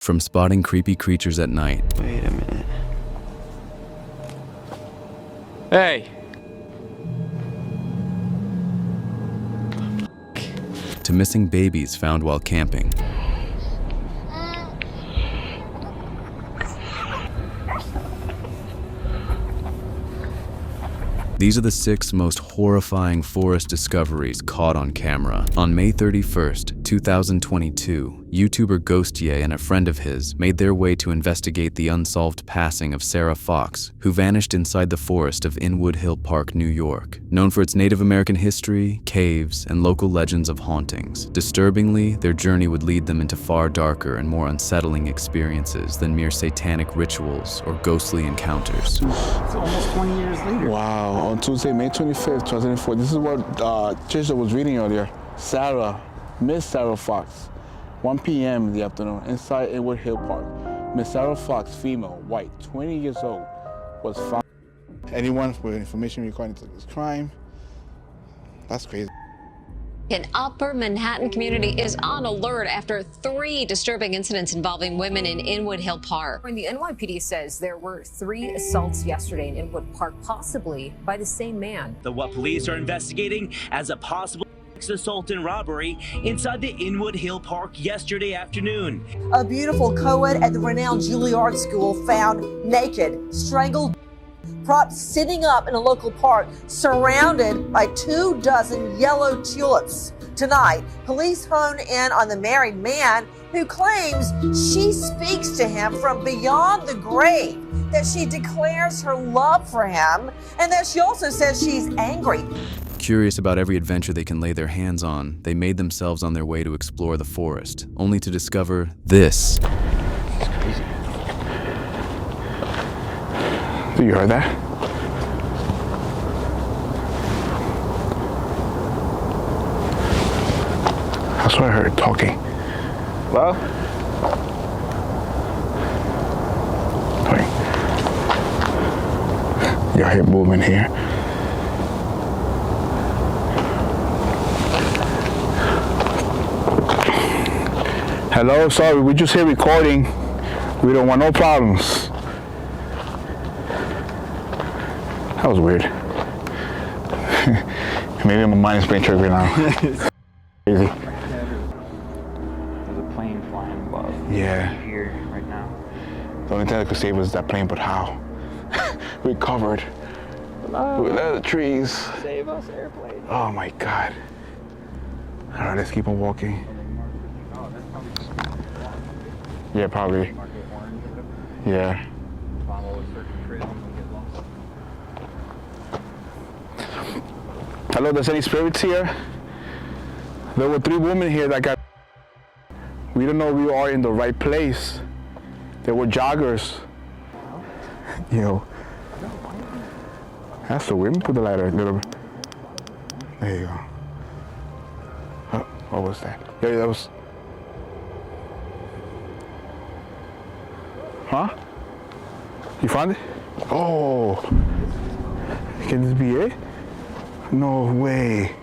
From spotting creepy creatures at night. Wait a minute. Hey! To missing babies found while camping. These are the 6 most horrifying forest discoveries caught on camera. On May 31st, 2022, YouTuber Ghost Ye and a friend of his made their way to investigate the unsolved passing of Sarah Fox, who vanished inside the forest of Inwood Hill Park, New York. Known for its Native American history, caves, and local legends of hauntings. Disturbingly, their journey would lead them into far darker and more unsettling experiences than mere satanic rituals or ghostly encounters. It's almost 20 years later. Wow, on Tuesday, May 25th, 2004. This is what Trisha was reading earlier. Miss Sarah Fox, 1 p.m. in the afternoon, inside Inwood Hill Park. Miss Sarah Fox, female, white, 20 years old, was found. Anyone with information regarding this crime? That's crazy. An upper Manhattan community is on alert after 3 disturbing incidents involving women in Inwood Hill Park. And the NYPD says there were 3 assaults yesterday in Inwood Park, possibly by the same man. What police are investigating as a possible assault and robbery inside the Inwood Hill Park yesterday afternoon. A beautiful co-ed at the renowned Juilliard School found naked, strangled, propped sitting up in a local park, surrounded by 24 yellow tulips. Tonight, police hone in on the married man who claims she speaks to him from beyond the grave, that she declares her love for him, and that she also says she's angry. Curious about every adventure they can lay their hands on, they made themselves on their way to explore the forest, only to discover this. Do you heard that? That's what I heard talking. Well, Your hip movement here. Hello, sorry, we just here recording. We don't want no problems. That was weird. Maybe my mind is playing trick right now. Crazy. there's a plane flying above. Yeah. Here, right now. The only thing that could save us is that plane, but how? We covered with the trees. Save us, airplane. Oh my God. All right, let's keep on walking. Yeah, probably. Yeah. Follow a certain trail and get lost. Hello, there's any spirits here? There were 3 women here that got. We don't know if we are in the right place. They were joggers. Yo. That's so weird. Let me put the light a little bit. There you go. Oh, what was that? Yeah, that was. Huh? You found it? Oh. Can this be it? No way.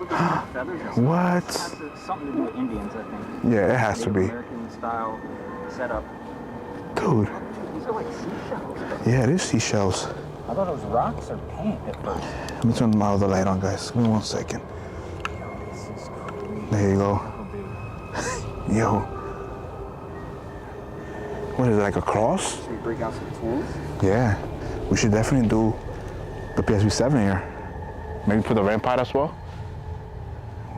What? Something to do with Indians, I think. Yeah, it has to be. American style setup. Dude. These are like seashells. Yeah, it is seashells. I thought it was rocks or paint at first. Let me turn my other light on, guys. Give me 1 second. Yo, this is crazy. There you go. Yo. What is it, like a cross? Should we break out some tools? Yeah. We should definitely do the PSP7 here. Maybe put the REM pod as well.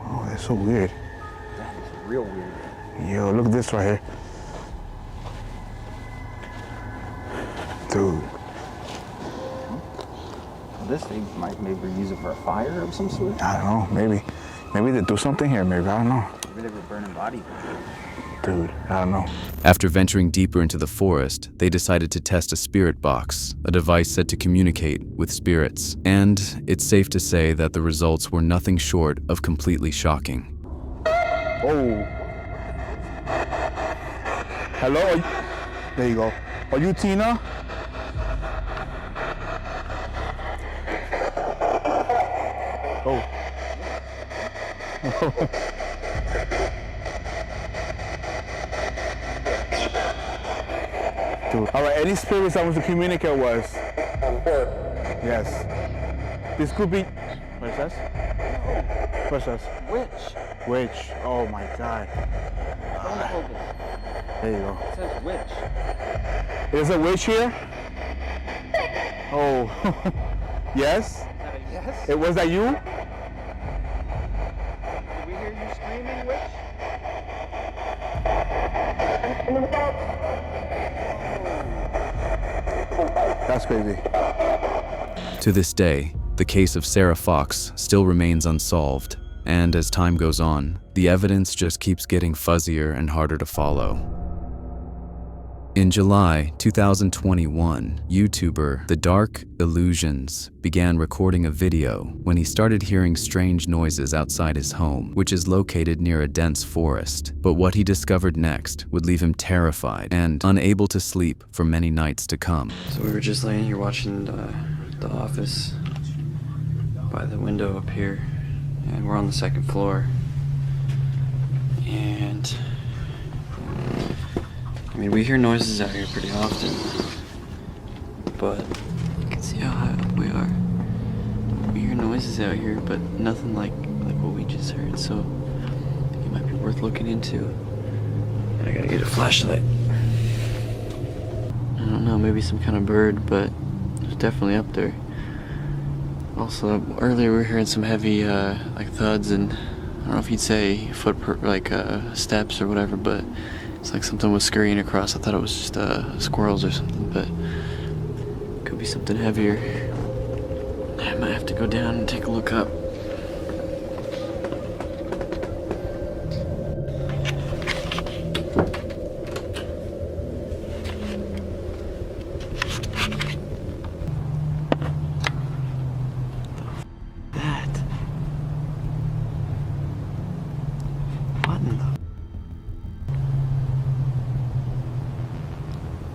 Oh, that's so weird. That is real weird. Yo, look at this right here. Dude. This thing might maybe use it for a fire of some sort. I don't know, maybe. Maybe they do something here, maybe, I don't know. Maybe they were burning bodies. Dude, I don't know. After venturing deeper into the forest, they decided to test a spirit box, a device said to communicate with spirits. And it's safe to say that the results were nothing short of completely shocking. Oh. Hello? There you go. Are you Tina? Oh. Dude. All right, any spirits I want to communicate with? Yes. This could be... What is this? What's this? Witch. Witch. Oh my God. Don't focus. There you go. It says witch. There's a witch here? Oh. Yes? Is that a yes? Was that you? Did we hear you screaming, witch? That's crazy. To this day, the case of Sarah Fox still remains unsolved, and as time goes on, the evidence just keeps getting fuzzier and harder to follow. In July 2021, YouTuber The Dark Illusions began recording a video when he started hearing strange noises outside his home, which is located near a dense forest. But what he discovered next would leave him terrified and unable to sleep for many nights to come. So we were just laying here watching the office by the window up here, and we're on the second floor. And I mean, we hear noises out here pretty often, but you can see how high up we are. We hear noises out here, but nothing like what we just heard, so I think it might be worth looking into. I gotta get a flashlight. I don't know, maybe some kind of bird, but it's definitely up there. Also, earlier we were hearing some heavy like thuds, and I don't know if you'd say steps or whatever, but it's like something was scurrying across. I thought it was just squirrels or something, but it could be something heavier. I might have to go down and take a look up.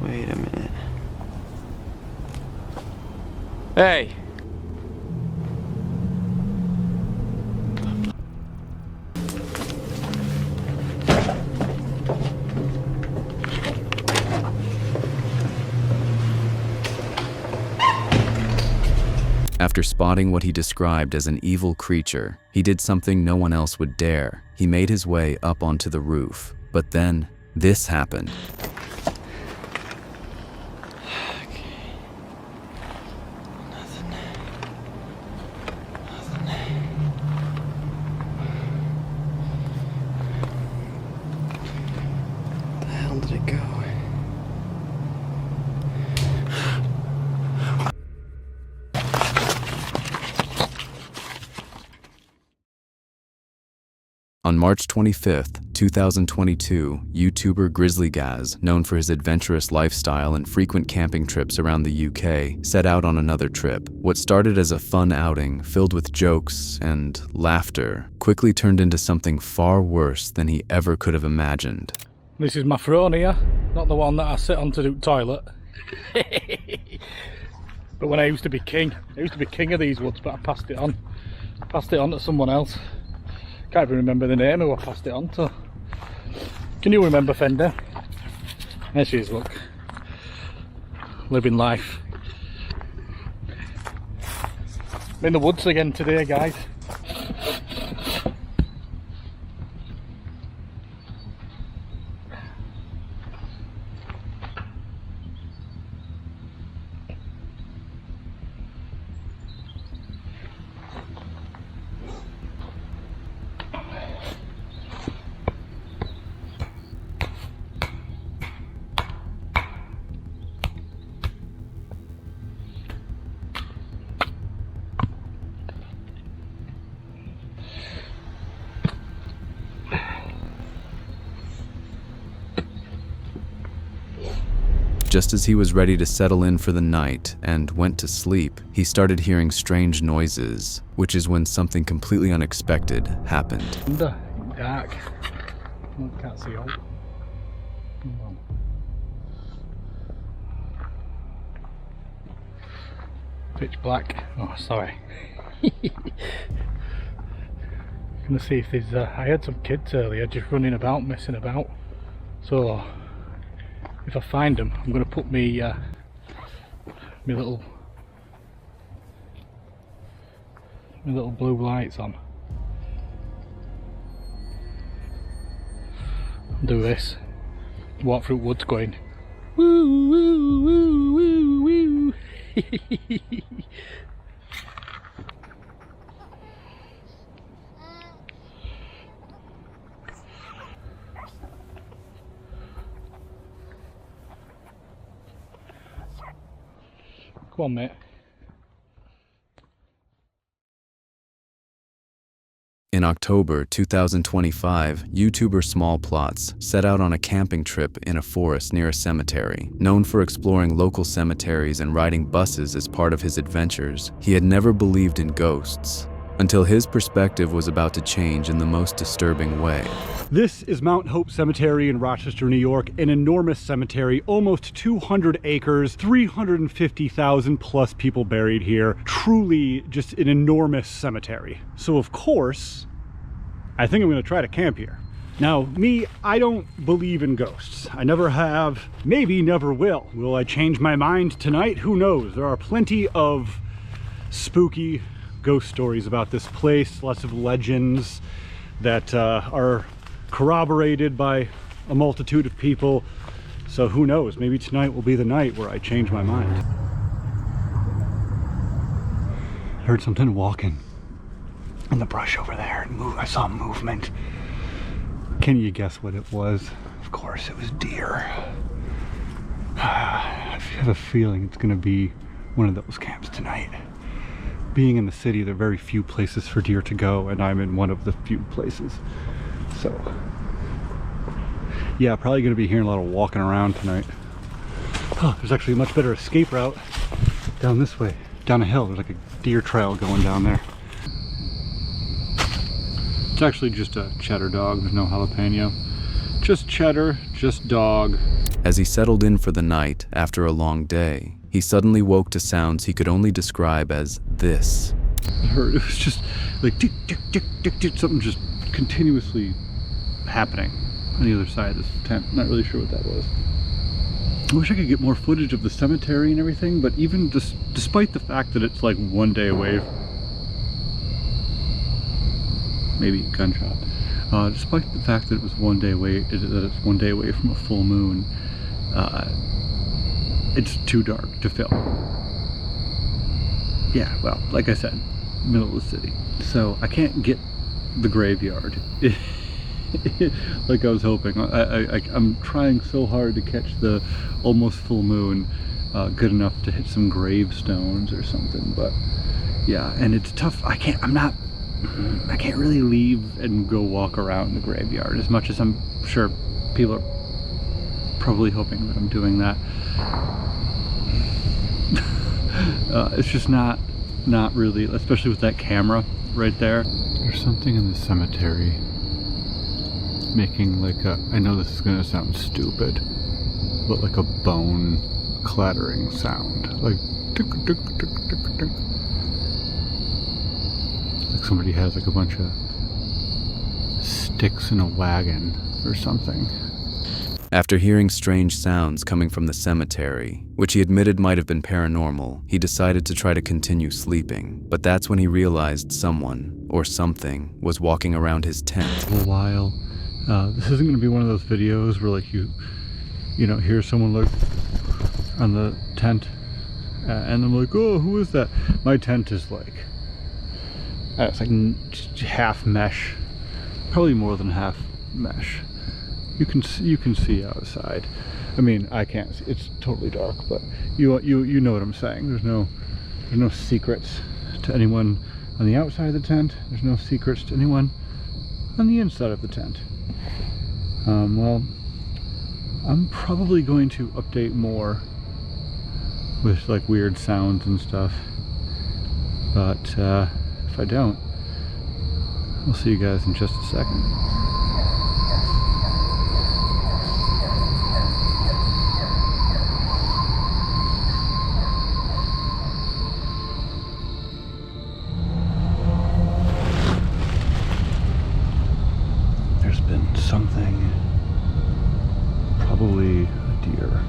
Wait a minute. Hey! After spotting what he described as an evil creature, he did something no one else would dare. He made his way up onto the roof. But then, this happened. Did it go? On March 25th, 2022, YouTuber Grizzly Gaz, known for his adventurous lifestyle and frequent camping trips around the UK, set out on another trip. What started as a fun outing filled with jokes and laughter quickly turned into something far worse than he ever could have imagined. This is my throne here, not the one that I sit on to do toilet. But when I used to be king of these woods, but I passed it on. To someone else. Can't even remember the name who I passed it on to. Can you remember Fender? There she is, look. Living life. I'm in the woods again today, guys. Just as he was ready to settle in for the night and went to sleep, he started hearing strange noises, which is when something completely unexpected happened. Dark. Can't see all. Pitch black. Oh, sorry. Gonna see if there's. I had some kids earlier just running about, messing about. So if I find them, I'm going to put me little blue lights on. Do this. Walk through woods going woo woo woo woo woo. Come on, mate. In October 2025, YouTuber Small Plots set out on a camping trip in a forest near a cemetery. Known for exploring local cemeteries and riding buses as part of his adventures, he had never believed in ghosts, until his perspective was about to change in the most disturbing way. This is Mount Hope Cemetery in Rochester, New York, an enormous cemetery, almost 200 acres, 350,000 plus people buried here. Truly just an enormous cemetery. So of course, I think I'm gonna try to camp here. Now, me, I don't believe in ghosts. I never have, maybe never will. Will I change my mind tonight? Who knows? There are plenty of spooky ghost stories about this place, lots of legends that are corroborated by a multitude of people. So who knows, maybe tonight will be the night where I change my mind. I heard something walking in the brush over there and I saw movement. Can you guess what it was? Of course it was deer. I have a feeling it's gonna be one of those camps tonight. Being in the city, there are very few places for deer to go, and I'm in one of the few places. So, yeah, probably gonna be hearing a lot of walking around tonight. Oh, there's actually a much better escape route down this way, down a hill. There's like a deer trail going down there. It's actually just a cheddar dog, there's no jalapeno. Just cheddar, just dog. As he settled in for the night after a long day, he suddenly woke to sounds he could only describe as this. It was just like tick, tick, tick, tick, tick, something just continuously happening on the other side of this tent. Not really sure what that was. I wish I could get more footage of the cemetery and everything, but even despite the fact that it's like one day away, maybe gunshot, despite the fact that it was one day away, that it's one day away from a full moon, it's too dark to film. Yeah, well, like I said, middle of the city. So I can't get the graveyard like I was hoping. I'm trying so hard to catch the almost full moon good enough to hit some gravestones or something, but yeah, and it's tough. I can't really leave and go walk around the graveyard as much as I'm sure people are probably hoping that I'm doing that. It's just not really, especially with that camera right there. There's something in the cemetery making like a, I know this is gonna sound stupid, but like a bone clattering sound, like tick, tick, tick, tick, tick. Like somebody has like a bunch of sticks in a wagon or something. After hearing strange sounds coming from the cemetery, which he admitted might have been paranormal, he decided to try to continue sleeping. But that's when he realized someone, or something, was walking around his tent. For a while. This isn't going to be one of those videos where like you know, hear someone look on the tent and I'm like, oh, who is that? My tent is like, it's like half mesh, probably more than half mesh. You can see outside. I mean, I can't see. It's totally dark, but you know what I'm saying. There's no secrets to anyone on the outside of the tent. There's no secrets to anyone on the inside of the tent. Well, I'm probably going to update more with like weird sounds and stuff, but if I don't, I'll see you guys in just a second. There's been something, probably a deer,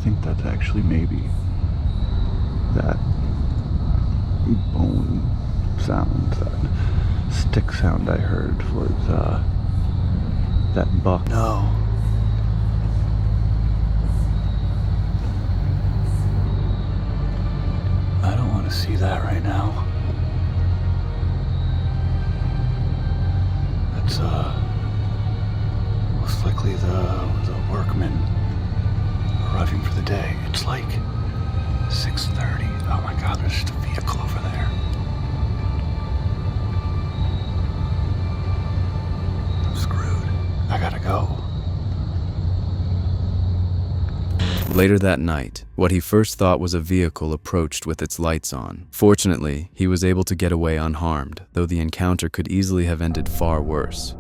think that's actually maybe that bone sound, that stick sound I heard was that buck. No. I don't want to see that right now. That's most likely the workmen arriving for the day. It's like 6:30. Oh my God, there's just a vehicle over there. I'm screwed. I gotta go. Later that night, what he first thought was a vehicle approached with its lights on. Fortunately, he was able to get away unharmed, though the encounter could easily have ended far worse.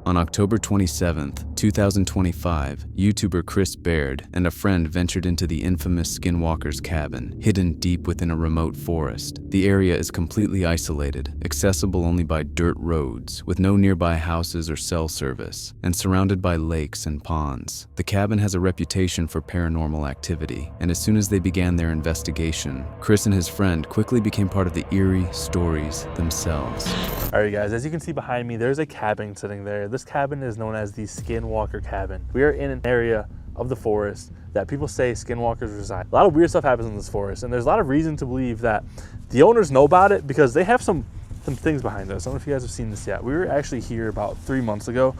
On October 27th, 2025, YouTuber Chris Baird and a friend ventured into the infamous Skinwalker's cabin, hidden deep within a remote forest. The area is completely isolated, accessible only by dirt roads, with no nearby houses or cell service, and surrounded by lakes and ponds. The cabin has a reputation for paranormal activity, and as soon as they began their investigation, Chris and his friend quickly became part of the eerie stories themselves. All right, guys, as you can see behind me, there's a cabin sitting there. This cabin is known as the Skinwalker cabin. We are in an area of the forest that people say skinwalkers reside. A lot of weird stuff happens in this forest, and there's a lot of reason to believe that the owners know about it because they have some things behind us. I don't know if you guys have seen this yet. We were actually here about 3 months ago.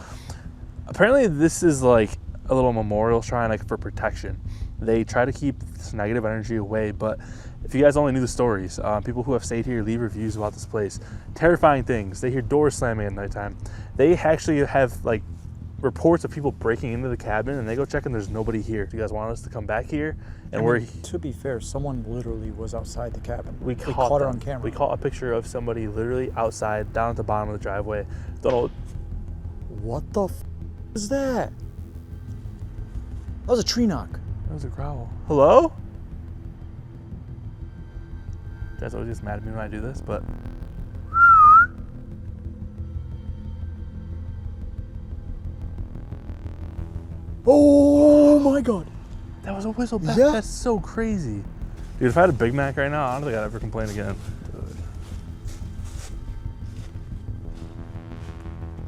Apparently, this is like a little memorial shrine, like for protection. They try to keep this negative energy away, but if you guys only knew the stories, people who have stayed here leave reviews about this place. Terrifying things. They hear doors slamming at nighttime. They actually have like reports of people breaking into the cabin, and they go check and there's nobody here. Do you guys want us to come back here? And to be fair, someone literally was outside the cabin. We caught her on camera. We caught a picture of somebody literally outside, down at the bottom of the driveway. Don't know. What the is that? That was a tree knock. That was a growl. Hello? You guys always just mad at me when I do this, but. Oh my God. That was a whistle back. Yeah. That's so crazy. Dude, if I had a Big Mac right now, I don't think I'd ever complain again.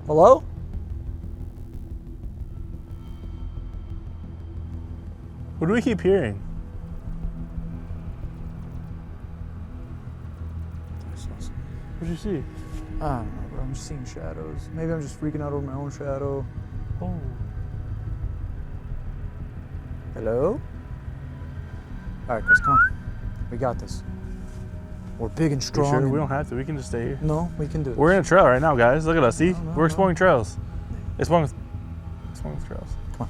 Hello? What do we keep hearing? What'd you see? I don't know, bro. I'm just seeing shadows. Maybe I'm just freaking out over my own shadow. Oh. Hello? All right, Chris, come on. We got this. We're big and strong. Sure? We don't have to. We can just stay here. No, we can do it. We're in a trail right now, guys. Look at us. See? No, We're exploring trails. Exploring trails. Come on.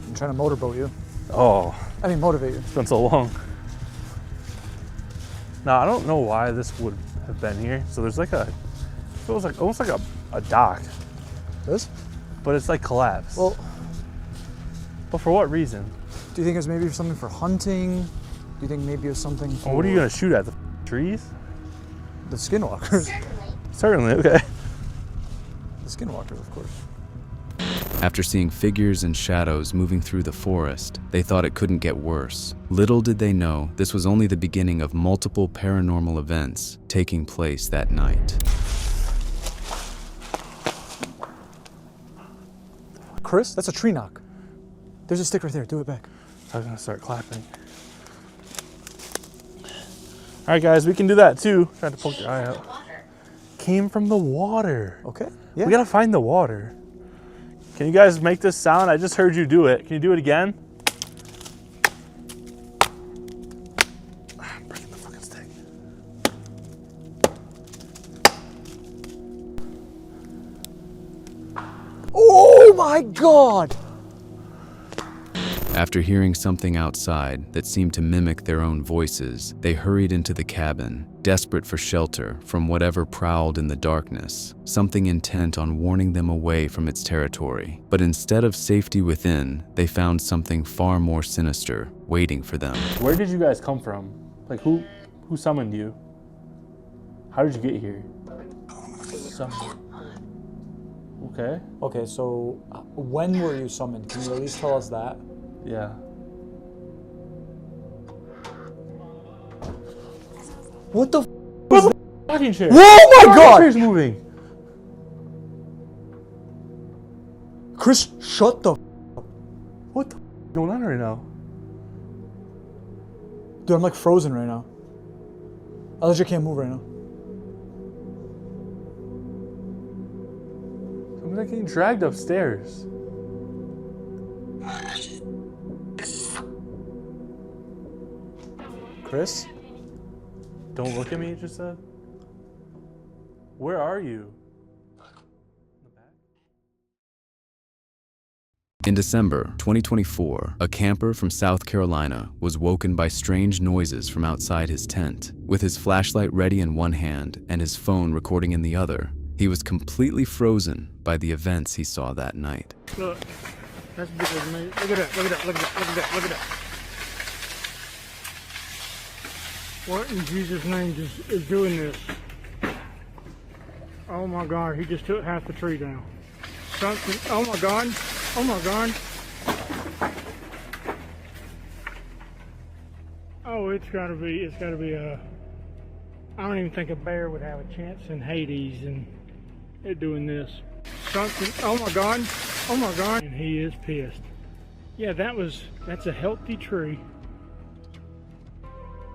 I'm trying to motorboat you. Oh. I mean, motivate you. It's been so long. Now, I don't know why this would have been here. So there's like it feels like almost like a dock. This? But it's like collapsed. Well. But for what reason? Do you think it was maybe something for hunting? Do you think maybe it was something for... Well, what are you going to shoot at? The trees? The skinwalkers. Certainly, okay. The skinwalkers, of course. After seeing figures and shadows moving through the forest, they thought it couldn't get worse. Little did they know this was only the beginning of multiple paranormal events taking place that night. Chris, that's a tree knock. There's a stick right there. Do it back. I was gonna start clapping. All right, guys, we can do that too. Trying to poke your eye out. Came from the water. Okay. Yeah. We gotta find the water. Can you guys make this sound? I just heard you do it. Can you do it again? I'm breaking the fucking stick. Oh my God! After hearing something outside that seemed to mimic their own voices, they hurried into the cabin, desperate for shelter from whatever prowled in the darkness, something intent on warning them away from its territory. But instead of safety within, they found something far more sinister waiting for them. Where did you guys come from? Like, who summoned you? How did you get here? Summoned. Okay. Okay, so when were you summoned? Can you at least tell us that? Yeah. What the f was that? Rocking chair. Oh my god! Chair's moving. Chris, shut the f up. What the f going on right now? Dude, I'm like frozen right now. I legit can't move right now. I'm like getting dragged upstairs. Chris? Don't look at me, you just said. Where are you? In December 2024, a camper from South Carolina was woken by strange noises from outside his tent. With his flashlight ready in one hand and his phone recording in the other, he was completely frozen by the events he saw that night. Look, that's bigger than me. Look at that, look at that, look at that, look at that, look at that. What in Jesus' name is doing this? Oh my God, he just took half the tree down. Something, oh my God, oh my God. Oh, it's gotta be a, I don't even think a bear would have a chance in Hades and it doing this. Something, oh my God, oh my God. And he is pissed. Yeah, that's a healthy tree.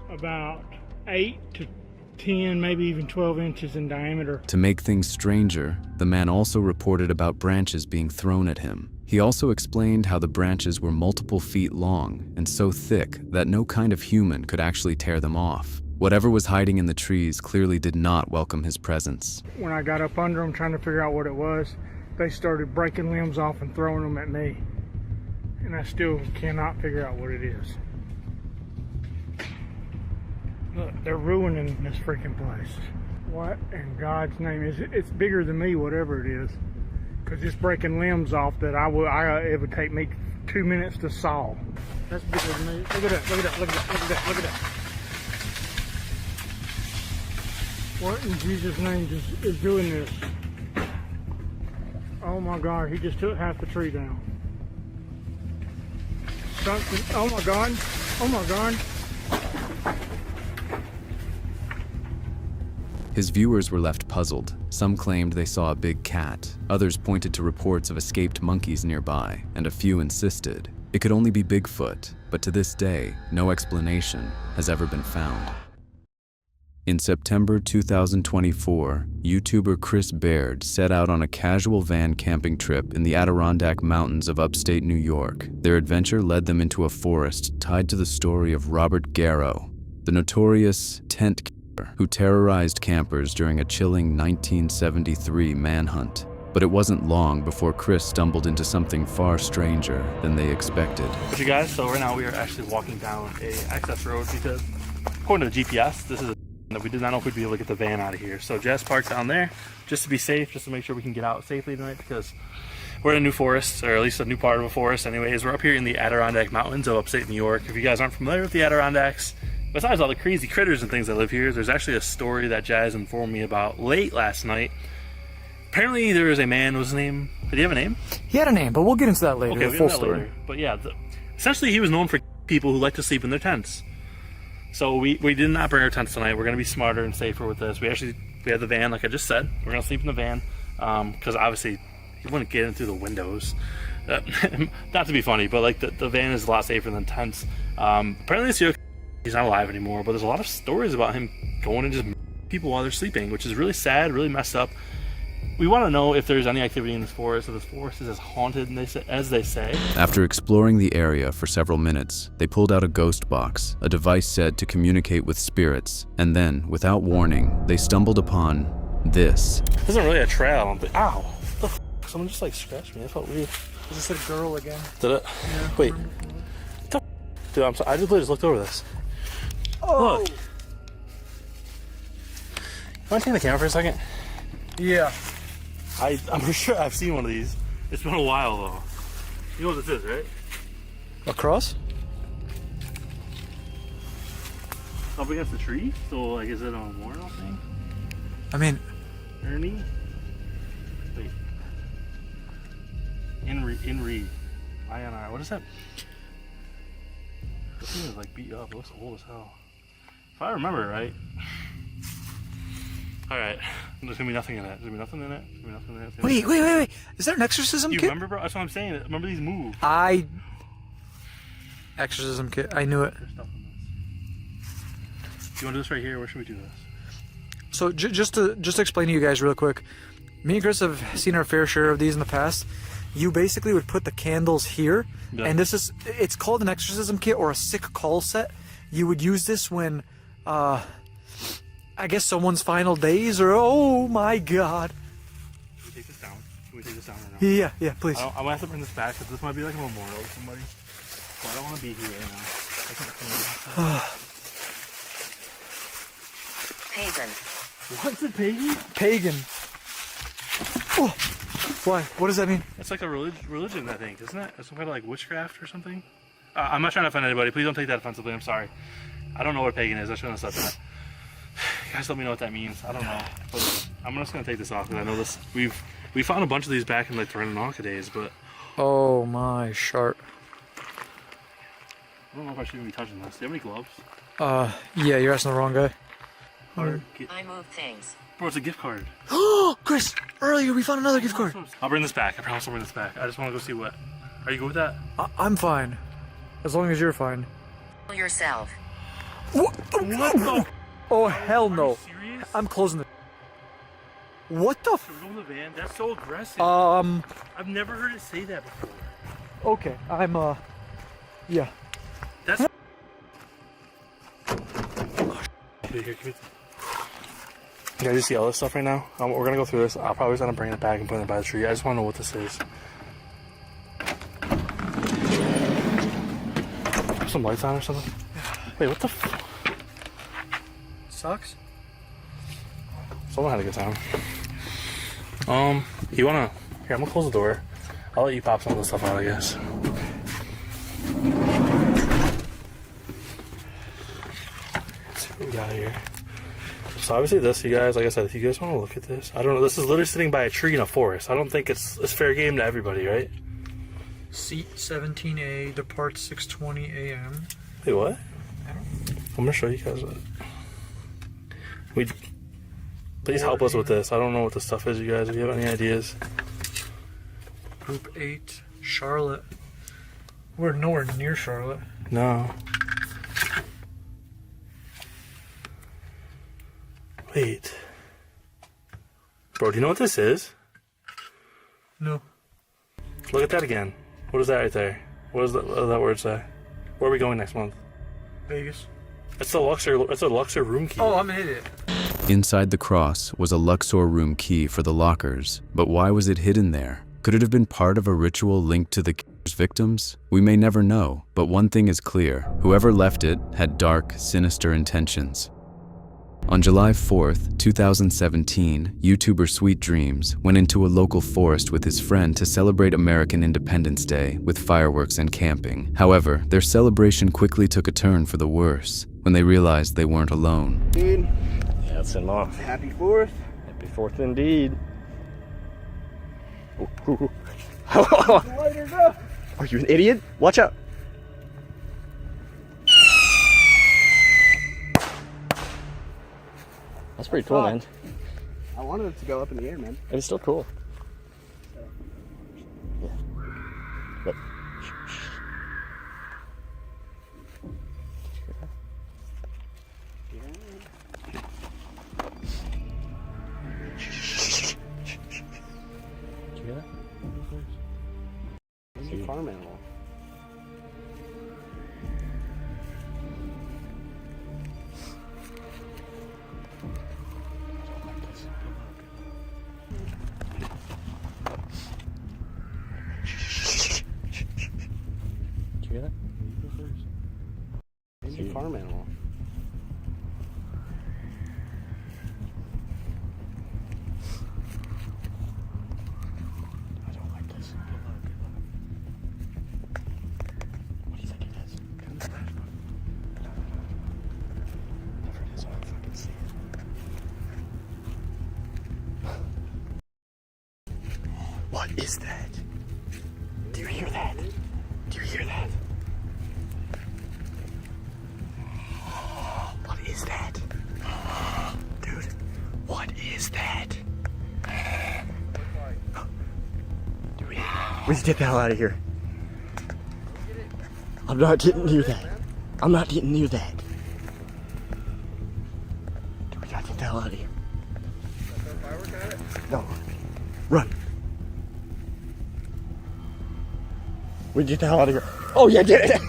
About 8 to 10, maybe even 12 inches in diameter. To make things stranger, the man also reported about branches being thrown at him. He also explained how the branches were multiple feet long and so thick that no kind of human could actually tear them off. Whatever was hiding in the trees clearly did not welcome his presence. When I got up under them trying to figure out what it was, they started breaking limbs off and throwing them at me. And I still cannot figure out what it is. Look, they're ruining this freaking place. What in God's name is it? It's bigger than me, whatever it is. Because it's breaking limbs off that it would take me 2 minutes to saw. That's bigger than me. Look at that, look at that, look at that, look at that, look at that. What in Jesus' name is doing this? Oh my God, he just took half the tree down. Something, oh my God, oh my God. His viewers were left puzzled. Some claimed they saw a big cat, others pointed to reports of escaped monkeys nearby, and a few insisted it could only be Bigfoot, but to this day, no explanation has ever been found. In September 2024, YouTuber Chris Baird set out on a casual van camping trip in the Adirondack Mountains of upstate New York. Their adventure led them into a forest tied to the story of Robert Garrow, the notorious tent killer who terrorized campers during a chilling 1973 manhunt. But it wasn't long before Chris stumbled into something far stranger than they expected. You guys, so right now we are actually walking down a access road because according to the GPS, this is that we did not know if we'd be able to get the van out of here. So Jess parked down there just to be safe, just to make sure we can get out safely tonight because we're in a new forest, or at least a new part of a forest anyways. We're up here in the Adirondack Mountains of upstate New York. If you guys aren't familiar with the Adirondacks, besides all the crazy critters and things that live here, there's actually a story that Jazz informed me about late last night. Apparently there is a man, what's his name? Did he have a name? He had a name, but we'll get into that later, okay, the full story. Later. But yeah, essentially he was known for people who like to sleep in their tents. So we did not bring our tents tonight. We're going to be smarter and safer with this. We have the van, like I just said. We're going to sleep in the van because obviously you wouldn't get in through the windows. Not to be funny, but like the van is a lot safer than tents. Apparently he's not alive anymore, but there's a lot of stories about him going and just people while they're sleeping, which is really sad, really messed up. We want to know if there's any activity in this forest, if this forest is as haunted as they say. After exploring the area for several minutes, they pulled out a ghost box, a device said to communicate with spirits, and then, without warning, they stumbled upon this. This isn't really a trail, I don't think. Ow! What the f? Someone just like scratched me, that felt weird. Is this a girl again? Did it? Yeah. Wait. What the f? Dude, I'm sorry, I just looked over this. Oh! Look. You want to take the camera for a second? Yeah. I'm pretty sure I've seen one of these. It's been a while though. You know what this is, right? A cross? Up against the tree? So like, is it a memorial thing? I mean... Ernie? Wait. INRI. What is that? This thing is like beat up. It looks old as hell. If I remember right. Alright. There's gonna be nothing in it. There's gonna be nothing in it. There's gonna be nothing in it. Wait. Is that an exorcism You kit? remember, bro? That's what I'm saying. Remember these move. Exorcism kit. I knew it. There's stuff in this. Do you want to do this right here? Where should we do this? So just to explain to you guys real quick, me and Chris have seen our fair share of these in the past. You basically would put the candles here, and it's called an exorcism kit or a sick call set. You would use this when, I guess someone's final days, or oh my god. Can we take this down? Can we take this down right now? Yeah, please. I'm gonna have to bring this back because this might be like a memorial to somebody. So I don't want to be here right now. Pagan. What's a pagan? Pagan. Oh. Why? What does that mean? It's like a religion, I think, isn't it? It's some kind of like witchcraft or something. I'm not trying to offend anybody. Please don't take that offensively. I'm sorry. I don't know what pagan is. I shouldn't have said that. You guys let me know what that means. I don't know. But I'm just gonna take this off because I know this. We found a bunch of these back in like the Adirondack days, but. Oh my sharp. I don't know if I should even be touching this. Do you have any gloves? Yeah, you're asking the wrong guy. I move things. Bro, it's a gift card. Oh, Chris! Earlier we found another gift card. I'll bring this back. I promise I'll bring this back. I just want to go see what. Are you good with that? I'm fine. As long as you're fine. Yourself. What the? Oh, hell no. Are you serious? I'm closing the. What the? Should we go in the van? That's so aggressive. I've never heard it say that before. Okay, yeah. That's. Here, give me. Can I just see all this stuff right now? We're gonna go through this. I'll probably end up bringing it back and putting it by the tree. I just want to know what this is. Put some lights on or something? Wait, what the f? Sucks? Someone had a good time. You wanna... Here, I'm gonna close the door. I'll let you pop some of the stuff out, I guess. Let's see what we got here. So obviously this, you guys, like I said, if you guys want to look at this, I don't know, this is literally sitting by a tree in a forest. I don't think it's fair game to everybody, right? Seat 17A, departs 6:20 a.m. Wait, what? I'm gonna show you guys what. Please help us with this. I don't know what this stuff is, you guys, if you have any ideas. Group 8, Charlotte. We're nowhere near Charlotte. No. Wait. Bro, do you know what this is? No. Look at that again. What is that right there? What does that word say? Where are we going next month? Vegas. It's a Luxor room key. Oh, I'm an idiot. Inside the cross was a Luxor room key for the lockers, but why was it hidden there? Could it have been part of a ritual linked to the killer's victims? We may never know, but one thing is clear. Whoever left it had dark, sinister intentions. On July 4th, 2017, YouTuber Sweet Dreams went into a local forest with his friend to celebrate American Independence Day with fireworks and camping. However, their celebration quickly took a turn for the worse when they realized they weren't alone. Dude. Yeah, that's enough. Happy 4th. Happy 4th indeed. Are you an idiot? Watch out. That's pretty cool, man. I wanted it to go up in the air, man. It's still cool. Yeah. But. Did you hear that? It's a farm animal. Did you hear that? It's a farm animal. I don't like this. What do you think it is? Whatever it is, I don't fucking see it. What is that? We should get the hell out of here. I'm not getting near that. I'm not getting near that. We gotta get the hell out of here. No. Run. We get the hell out of here. Oh yeah, get it.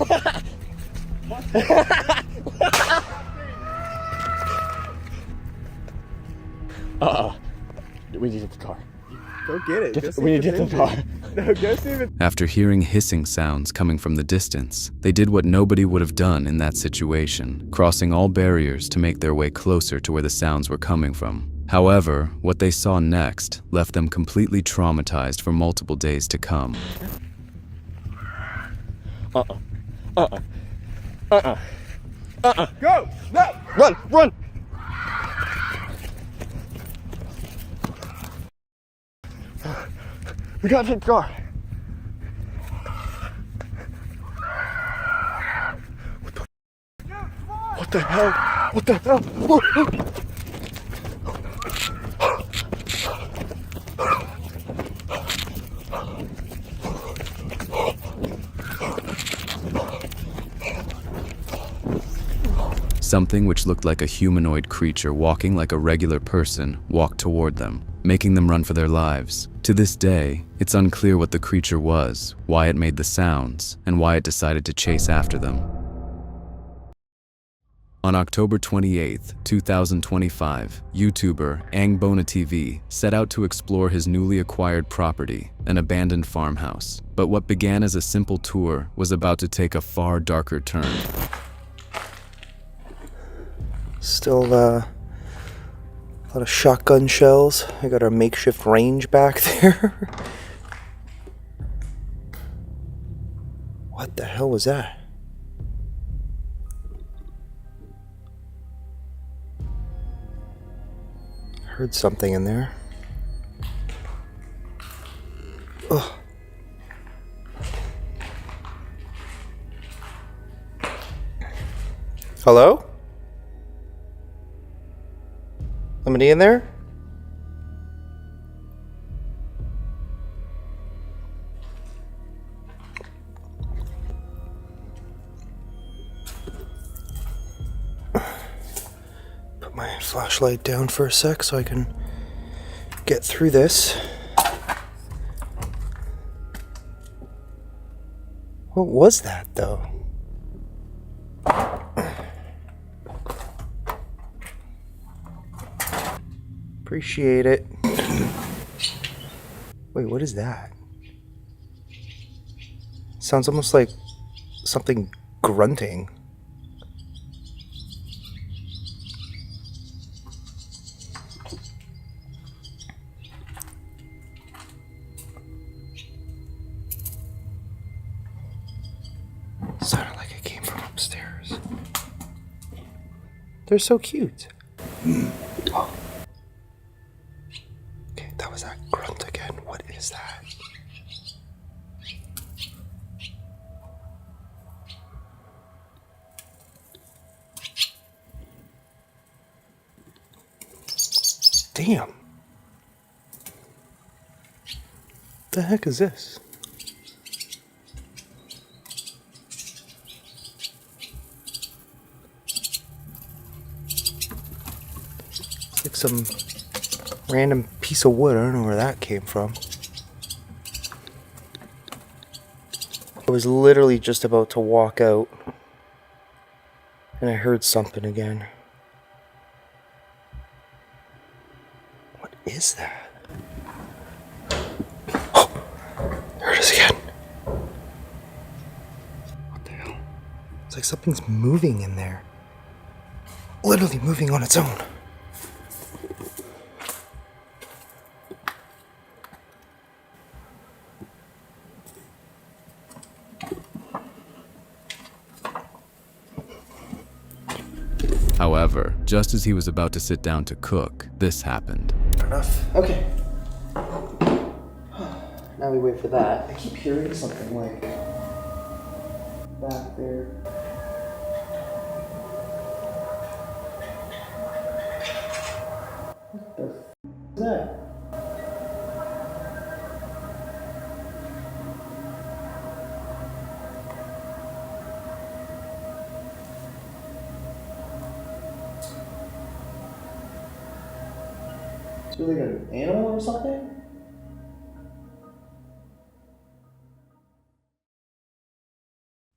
We need to get the car. Go get it. We need to get the car. No, go see if After hearing hissing sounds coming from the distance, they did what nobody would have done in that situation, crossing all barriers to make their way closer to where the sounds were coming from. However, what they saw next left them completely traumatized for multiple days to come. Go! No! Run! Run! We gotta hit the car. What the hell? What the hell? Something which looked like a humanoid creature walking like a regular person walked toward them, making them run for their lives. To this day, it's unclear what the creature was, why it made the sounds, and why it decided to chase after them. On October 28, 2025, YouTuber Angbona TV set out to explore his newly acquired property, an abandoned farmhouse. But what began as a simple tour was about to take a far darker turn. Still a lot of shotgun shells. I got our makeshift range back there. What the hell was that? Heard something in there. Ugh. Hello? Somebody in there? Put my flashlight down for a sec so I can get through this. What was that, though? Appreciate it. Wait, what is that? Sounds almost like something grunting. Sounded like it came from upstairs. They're so cute. Oh. Okay, that was that grunt again. What is that? Damn. The heck is this? It's like some random piece of wood. I don't know where that came from. I was literally just about to walk out and I heard something again. What is that? Oh! There it is again. What the hell? It's like something's moving in there. Literally moving on its own. However, just as he was about to sit down to cook, this happened. Enough. Okay. Now we wait for that. I keep hearing something like back there. What the f is that? Is it like an animal or something?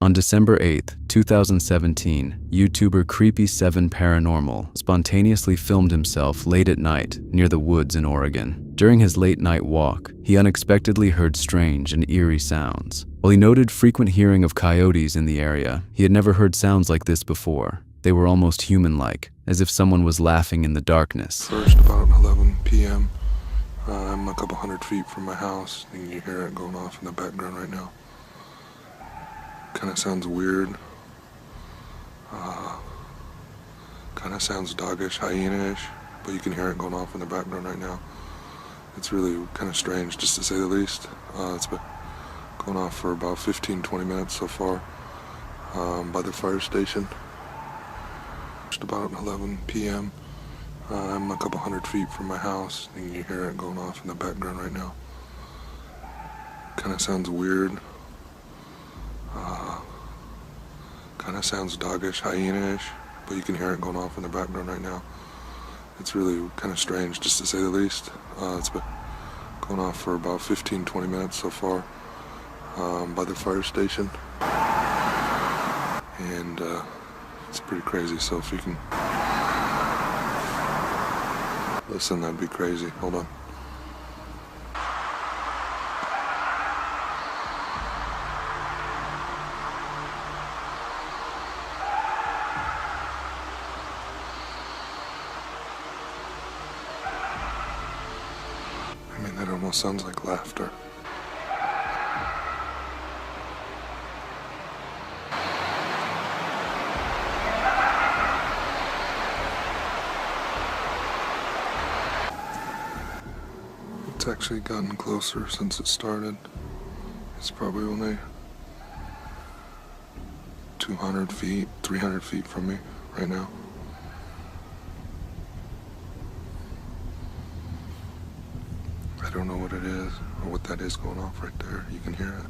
On December 8th, 2017, YouTuber Creepy7 Paranormal spontaneously filmed himself late at night near the woods in Oregon. During his late-night walk, he unexpectedly heard strange and eerie sounds. While he noted frequent hearing of coyotes in the area, he had never heard sounds like this before. They were almost human-like, as if someone was laughing in the darkness. First, about 11 p.m., I'm a couple hundred feet from my house, and you hear it going off in the background right now. Kind of sounds weird. Kind of sounds doggish, hyena-ish, but you can hear it going off in the background right now. It's really kind of strange, just to say the least. It's been going off for about 15-20 minutes so far by the fire station. Just about 11 p.m. I'm a couple hundred feet from my house, and you hear it going off in the background right now. Kind of sounds weird. Kind of sounds doggish, hyena-ish, but you can hear it going off in the background right now. It's really kind of strange, just to say the least. It's been going off for about 15-20 minutes so far by the fire station. And it's pretty crazy, so if you can listen, that'd be crazy. Hold on. That almost sounds like laughter. It's actually gotten closer since it started. It's probably only 200 feet, 300 feet from me right now. I don't know what it is or what that is going off right there. You can hear it.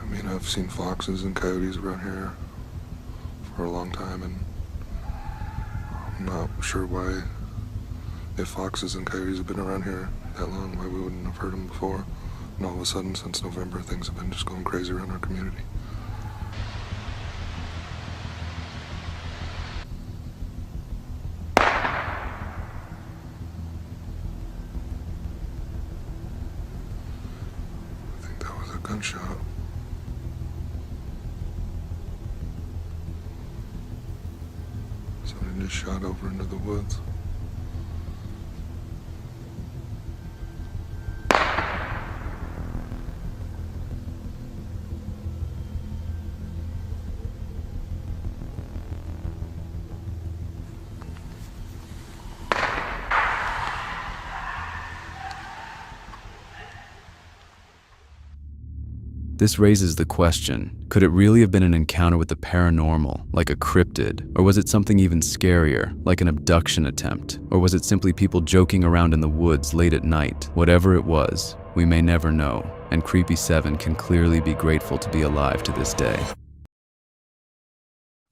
I mean, I've seen foxes and coyotes around here for a long time, and I'm not sure why, if foxes and coyotes have been around here that long, why we wouldn't have heard them before. And all of a sudden, since November, things have been just going crazy around our community. Gunshot. Somebody just shot over into the woods. This raises the question, could it really have been an encounter with the paranormal, like a cryptid? Or was it something even scarier, like an abduction attempt? Or was it simply people joking around in the woods late at night? Whatever it was, we may never know, and Creepy7 can clearly be grateful to be alive to this day.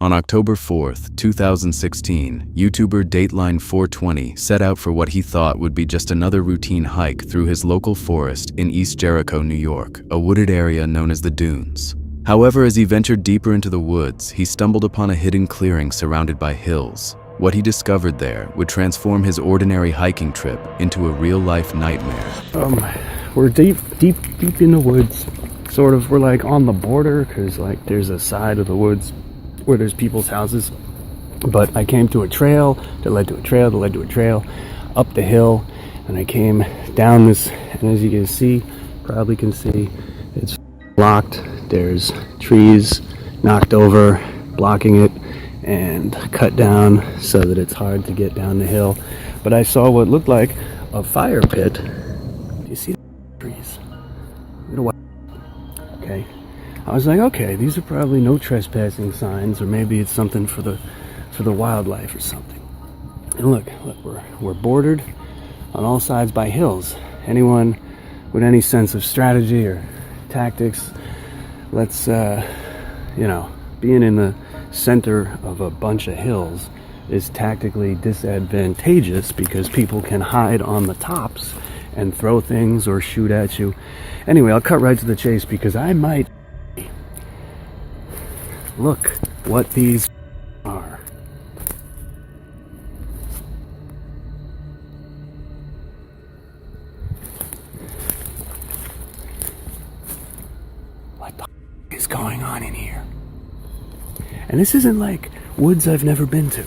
On October 4th, 2016, YouTuber Dateline420 set out for what he thought would be just another routine hike through his local forest in East Jericho, New York, a wooded area known as the Dunes. However, as he ventured deeper into the woods, he stumbled upon a hidden clearing surrounded by hills. What he discovered there would transform his ordinary hiking trip into a real-life nightmare. We're deep in the woods. Sort of, we're like on the border, because like there's a side of the woods where there's people's houses, but I came to a trail that led to a trail that led to a trail up the hill, and I came down this, and as you can see, probably can see, it's blocked. There's trees knocked over, blocking it, and cut down so that it's hard to get down the hill. But I saw what looked like a fire pit. Do you see the trees? Okay. I was like, okay, these are probably no trespassing signs, or maybe it's something for the wildlife or something. And look, we're bordered on all sides by hills. Anyone with any sense of strategy or tactics, let's you know, being in the center of a bunch of hills is tactically disadvantageous because people can hide on the tops and throw things or shoot at you. Anyway, I'll cut right to the chase because I might... Look what these are. What the is going on in here? And this isn't like woods I've never been to.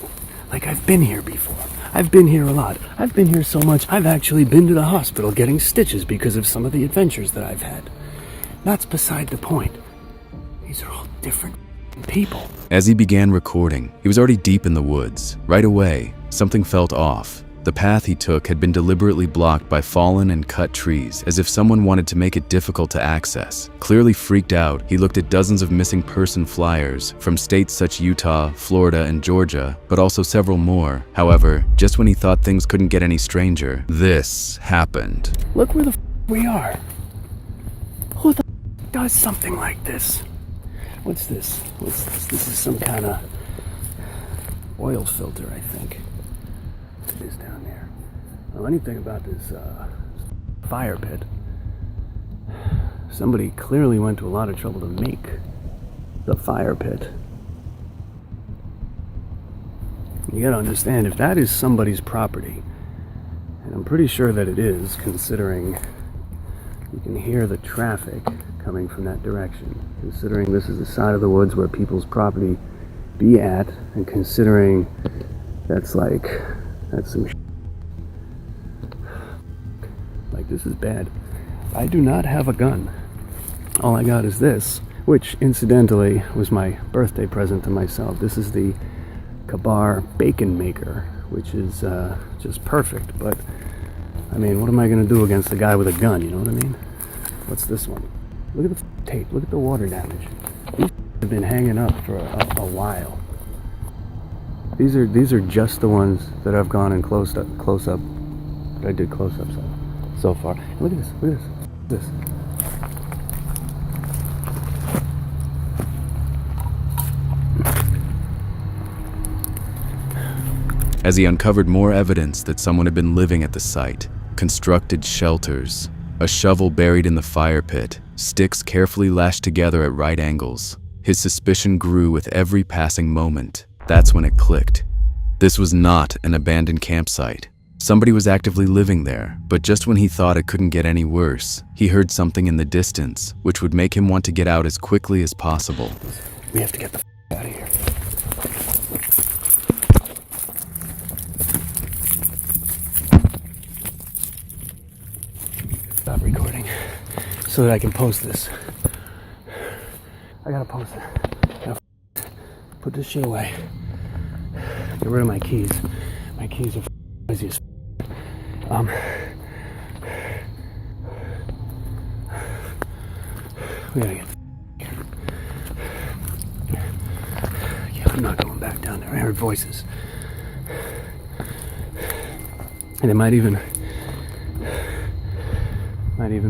Like, I've been here before. I've been here a lot. I've been here so much, I've actually been to the hospital getting stitches because of some of the adventures that I've had. That's beside the point. These are all different people. As he began recording, he was already deep in the woods. Right away, something felt off. The path he took had been deliberately blocked by fallen and cut trees, as if someone wanted to make it difficult to access. Clearly freaked out, he looked at dozens of missing person flyers from states such Utah, Florida, and Georgia, but also several more. However, just when he thought things couldn't get any stranger, this happened. Look where the we are. Who the does something like this? What's this? What's this? This is some kind of oil filter, I think. It is down there. Well, anything about this fire pit. Somebody clearly went to a lot of trouble to make the fire pit. You gotta understand, if that is somebody's property, and I'm pretty sure that it is, considering you can hear the traffic coming from that direction, considering this is the side of the woods where people's property be at, and considering that's some like, this is bad. I do not have a gun. All I got is this, which incidentally was my birthday present to myself. This is the Kabar bacon maker, which is just perfect, but I mean, what am I gonna do against a guy with a gun, you know what I mean? What's this one? Look at the tape, look at the water damage. These have been hanging up for a while. These are just the ones that I've gone and close up. I did close-ups so far. Look at this, look at this. As he uncovered more evidence that someone had been living at the site, constructed shelters, a shovel buried in the fire pit, sticks carefully lashed together at right angles, his suspicion grew with every passing moment. That's when it clicked. This was not an abandoned campsite. Somebody was actively living there, but just when he thought it couldn't get any worse, he heard something in the distance, which would make him want to get out as quickly as possible. We have to get the out of here. Stop recording so that I can post this. I gotta post it. Gotta put this shit away. Get rid of my keys. My keys are noisy as we gotta get yeah, I'm not going back down there. I heard voices. And it might even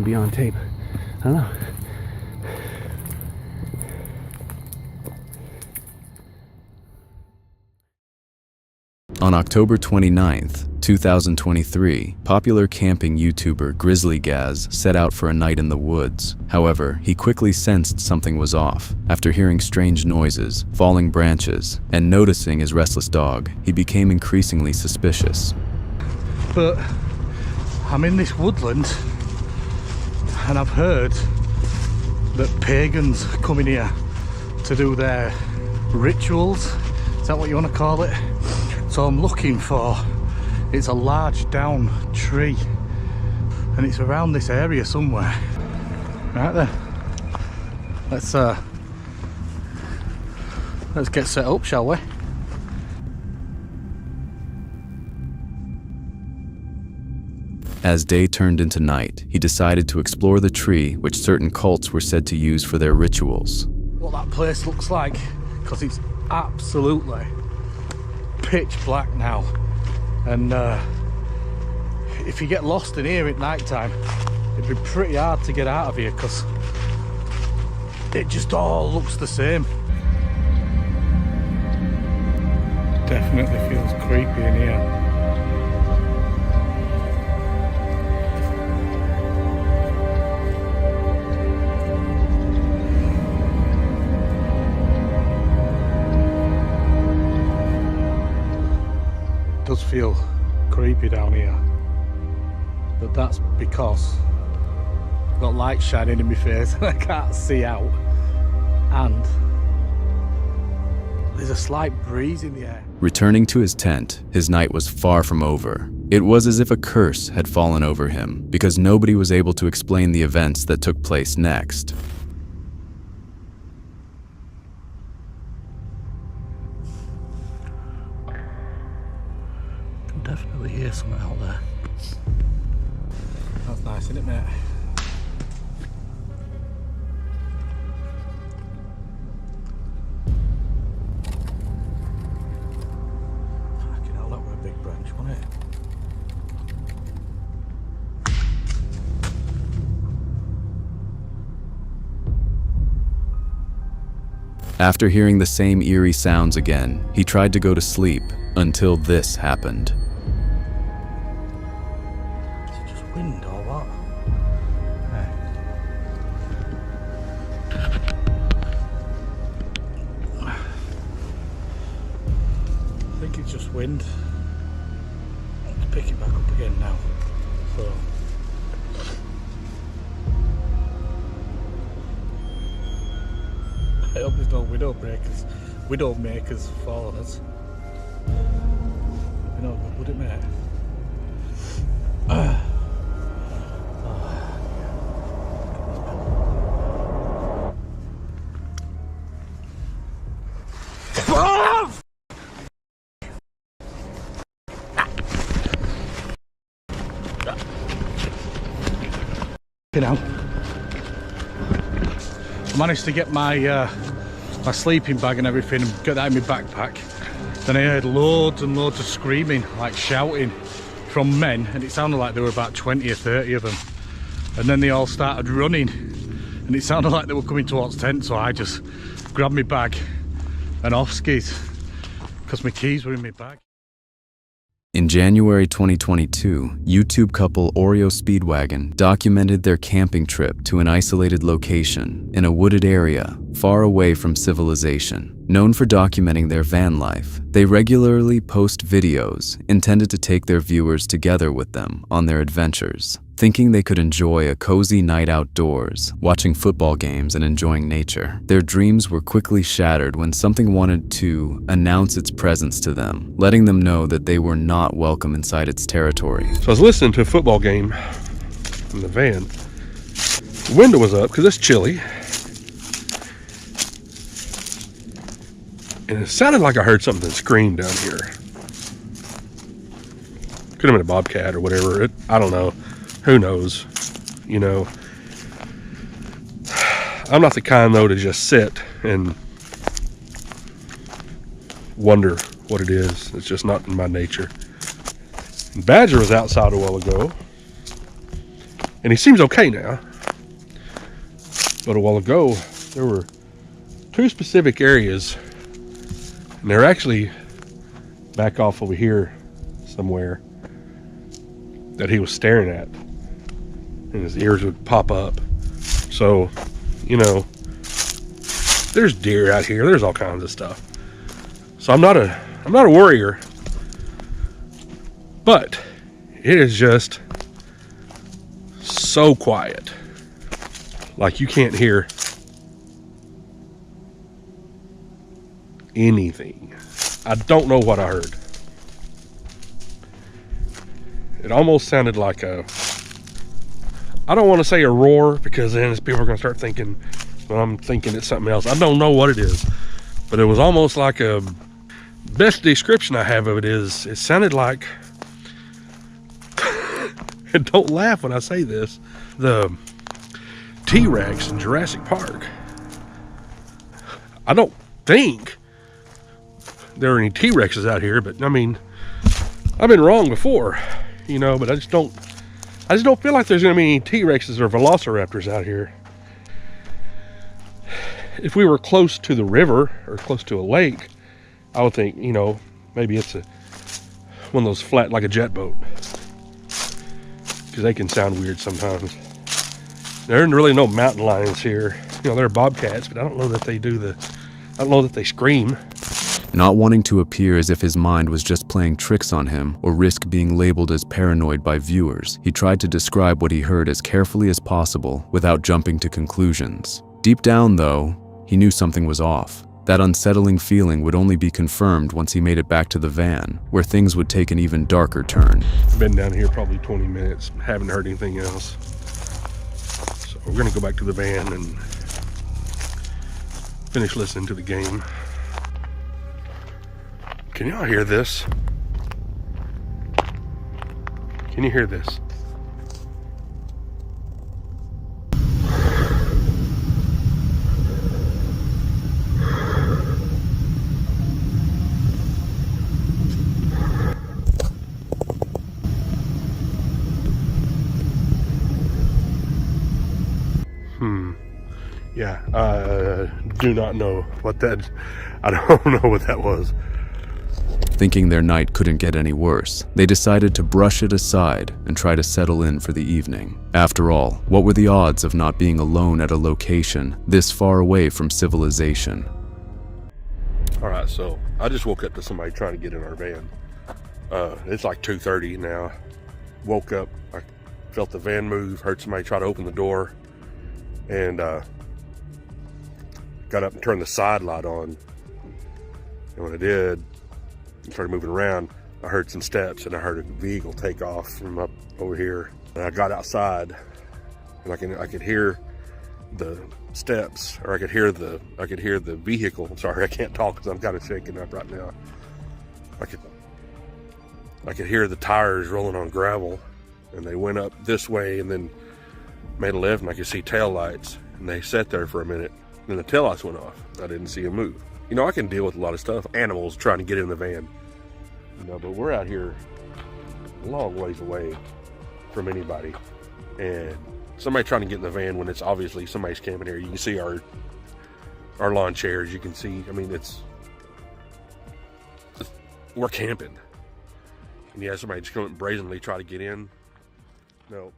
be on tape. I don't know. On October 29th, 2023, popular camping YouTuber Grizzly Gaz set out for a night in the woods. However, he quickly sensed something was off. After hearing strange noises, falling branches, and noticing his restless dog, he became increasingly suspicious. But I'm in this woodland, and I've heard that pagans come in here to do their rituals. Is that what you want to call it? So I'm looking for, it's a large down tree, and it's around this area somewhere. Right there. Let's get set up, shall we? As day turned into night, he decided to explore the tree which certain cults were said to use for their rituals. What that place looks like, because it's absolutely pitch black now, and if you get lost in here at night time, it'd be pretty hard to get out of here because it just all looks the same. Definitely feels creepy in here. It does feel creepy down here, but that's because I've got light shining in my face and I can't see out, and there's a slight breeze in the air. Returning to his tent, his night was far from over. It was as if a curse had fallen over him, because nobody was able to explain the events that took place next. I can definitely hear something out there. That's nice, isn't it, mate? After hearing the same eerie sounds again, he tried to go to sleep until this happened. Is it just wind or what? I think it's just wind. Let's pick it back up again now. So. I hope there's no widow makers following us. You know, would it, mate? Now, I managed to get my my sleeping bag and everything and get that in my backpack. Then I heard loads and loads of screaming, like shouting from men, and it sounded like there were about 20 or 30 of them. And then they all started running, and it sounded like they were coming towards tent, so I just grabbed my bag and off skis, because my keys were in my bag. In January 2022, YouTube couple Oreo Speedwagon documented their camping trip to an isolated location in a wooded area far away from civilization. Known for documenting their van life, they regularly post videos intended to take their viewers together with them on their adventures, thinking they could enjoy a cozy night outdoors, watching football games and enjoying nature. Their dreams were quickly shattered when something wanted to announce its presence to them, letting them know that they were not welcome inside its territory. So I was listening to a football game in the van. The window was up because it's chilly. And it sounded like I heard something scream down here. Could have been a bobcat or whatever. I don't know. Who knows? You know, I'm not the kind though to just sit and wonder what it is. It's just not in my nature. And Badger was outside a while ago, and he seems okay now. But a while ago, there were two specific areas, and they're actually back off over here somewhere, that he was staring at. And his ears would pop up. So, you know, there's deer out here. There's all kinds of stuff. So I'm not a worrier, but it is just so quiet. Like you can't hear anything. I don't know what I heard. It almost sounded like I don't want to say a roar, because then people are going to start thinking, well, I'm thinking it's something else. I don't know what it is, but it was almost like best description I have of it is, it sounded like, and don't laugh when I say this, the T-Rex in Jurassic Park. I don't think there are any T-Rexes out here, but I mean, I've been wrong before, you know, but I just don't feel like there's going to be any T-Rexes or Velociraptors out here. If we were close to the river or close to a lake, I would think, you know, Maybe it's one of those flat, like a jet boat. Because they can sound weird sometimes. There aren't really no mountain lions here. You know, there are bobcats, but I don't know that they I don't know that they scream. Not wanting to appear as if his mind was just playing tricks on him or risk being labeled as paranoid by viewers, he tried to describe what he heard as carefully as possible without jumping to conclusions. Deep down, though, he knew something was off. That unsettling feeling would only be confirmed once he made it back to the van, where things would take an even darker turn. I've been down here probably 20 minutes, haven't heard anything else. So we're gonna go back to the van and finish listening to the game. Can y'all hear this? Can you hear this? Yeah, do not know what that, I don't know what that was. Thinking their night couldn't get any worse, they decided to brush it aside and try to settle in for the evening. After all, what were the odds of not being alone at a location this far away from civilization? All right, so I just woke up to somebody trying to get in our van. It's like 2:30 now. Woke up, I felt the van move, heard somebody try to open the door, and got up and turned the side light on. And when I did, and started moving around, I heard some steps and I heard a vehicle take off from up over here. And I got outside and I could hear the steps, or I could hear the vehicle. I'm sorry, I can't talk because I'm kind of shaking up right now. I could hear the tires rolling on gravel, and they went up this way and then made a left, and I could see tail lights, and they sat there for a minute. Then the tail lights went off. I didn't see them move. You know, I can deal with a lot of stuff. Animals trying to get in the van. You know, but we're out here a long ways away from anybody. And somebody trying to get in the van when it's obviously somebody's camping here. You can see our lawn chairs. You can see, I mean, we're camping. And yeah, somebody just come and brazenly try to get in. No.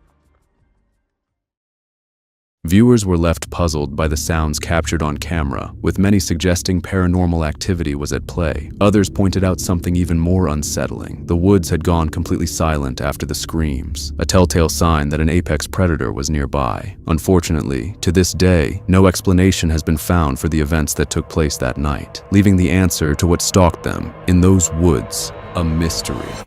Viewers were left puzzled by the sounds captured on camera, with many suggesting paranormal activity was at play. Others pointed out something even more unsettling. The woods had gone completely silent after the screams, a telltale sign that an apex predator was nearby. Unfortunately, to this day, no explanation has been found for the events that took place that night, leaving the answer to what stalked them in those woods a mystery.